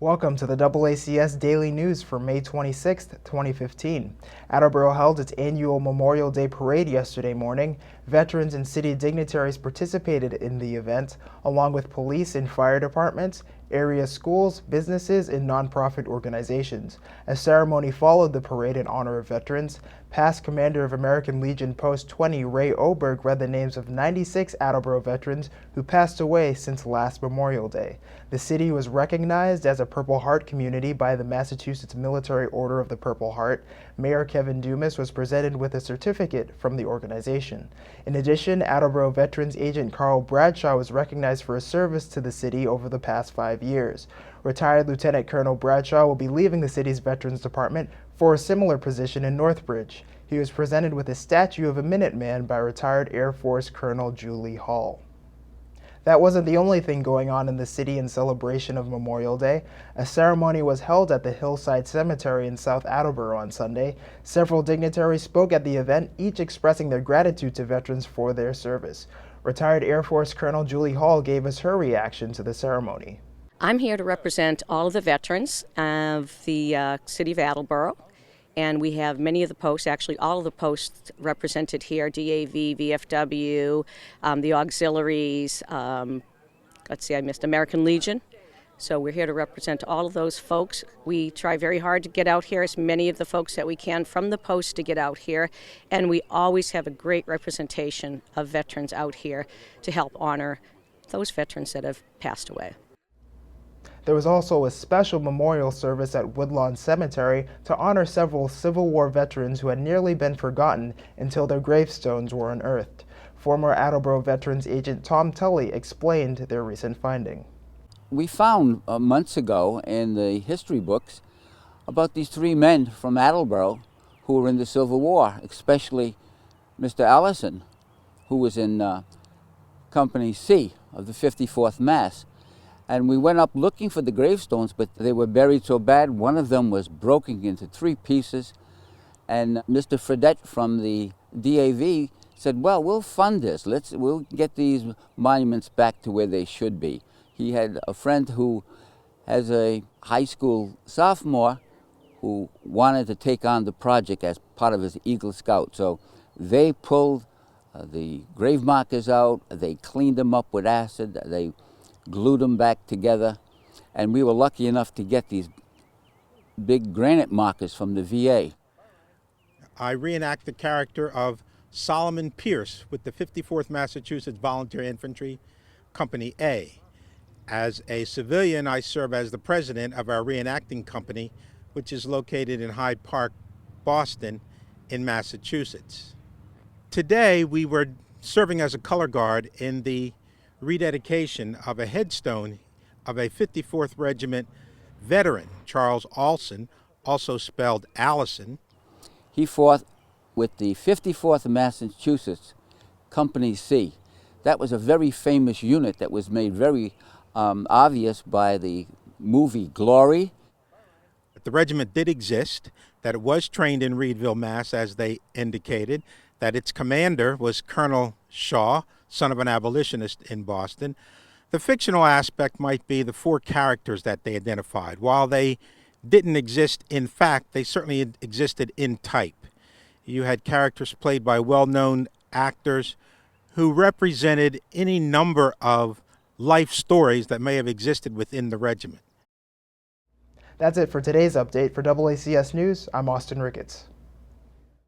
Welcome to the DoubleACS Daily News for May 26, 2015. Attleboro held its annual Memorial Day Parade yesterday morning. Veterans and city dignitaries participated in the event, along with police and fire departments, area schools, businesses, and nonprofit organizations. A ceremony followed the parade in honor of veterans. Past Commander of American Legion Post 20, Ray Oberg, read the names of 96 Attleboro veterans who passed away since last Memorial Day. The city was recognized as a Purple Heart community by the Massachusetts Military Order of the Purple Heart. Mayor Kevin Dumas was presented with a certificate from the organization. In addition, Attleboro Veterans Agent Carl Bradshaw was recognized for his service to the city over the past 5 years. Retired Lieutenant Colonel Bradshaw will be leaving the city's Veterans Department for a similar position in Northbridge. He was presented with a statue of a Minuteman by retired Air Force Colonel Julie Hall. That wasn't the only thing going on in the city in celebration of Memorial Day. A ceremony was held at the Hillside Cemetery in South Attleboro on Sunday. Several dignitaries spoke at the event, each expressing their gratitude to veterans for their service. Retired Air Force Colonel Julie Hall gave us her reaction to the ceremony. I'm here to represent all of the veterans of the city of Attleboro. And we have many of the posts, actually all of the posts represented here, DAV, VFW, the auxiliaries, I missed American Legion. So we're here to represent all of those folks. We try very hard to get out here, as many of the folks that we can from the post to get out here. And we always have a great representation of veterans out here to help honor those veterans that have passed away. There was also a special memorial service at Woodlawn Cemetery to honor several Civil War veterans who had nearly been forgotten until their gravestones were unearthed. Former Attleboro Veterans Agent Tom Tully explained their recent finding. We found months ago in the history books about these three men from Attleboro who were in the Civil War, especially Mr. Allison, who was in Company C of the 54th Mass. And we went up looking for the gravestones, but they were buried so bad, one of them was broken into 3 pieces. And Mr. Fredette from the DAV said, well, we'll fund this. We'll get these monuments back to where they should be. He had a friend who has a high school sophomore who wanted to take on the project as part of his Eagle Scout. So they pulled the grave markers out, they cleaned them up with acid, they glued them back together, and we were lucky enough to get these big granite markers from the VA. I reenact the character of Solomon Pierce with the 54th Massachusetts Volunteer Infantry, Company A. As a civilian, I serve as the president of our reenacting company, which is located in Hyde Park, Boston, in Massachusetts. Today, we were serving as a color guard in the rededication of a headstone of a 54th Regiment veteran, Charles Alson, also spelled Allison. He fought with the 54th Massachusetts Company C. That was a very famous unit that was made very obvious by the movie Glory. The regiment did exist, that it was trained in Reedville, Mass., as they indicated, that its commander was Colonel Shaw, son of an abolitionist in Boston. The fictional aspect might be the 4 characters that they identified. While they didn't exist in fact, they certainly existed in type. You had characters played by well-known actors who represented any number of life stories that may have existed within the regiment. That's it for today's update. For DoubleACS News, I'm Austin Ricketts.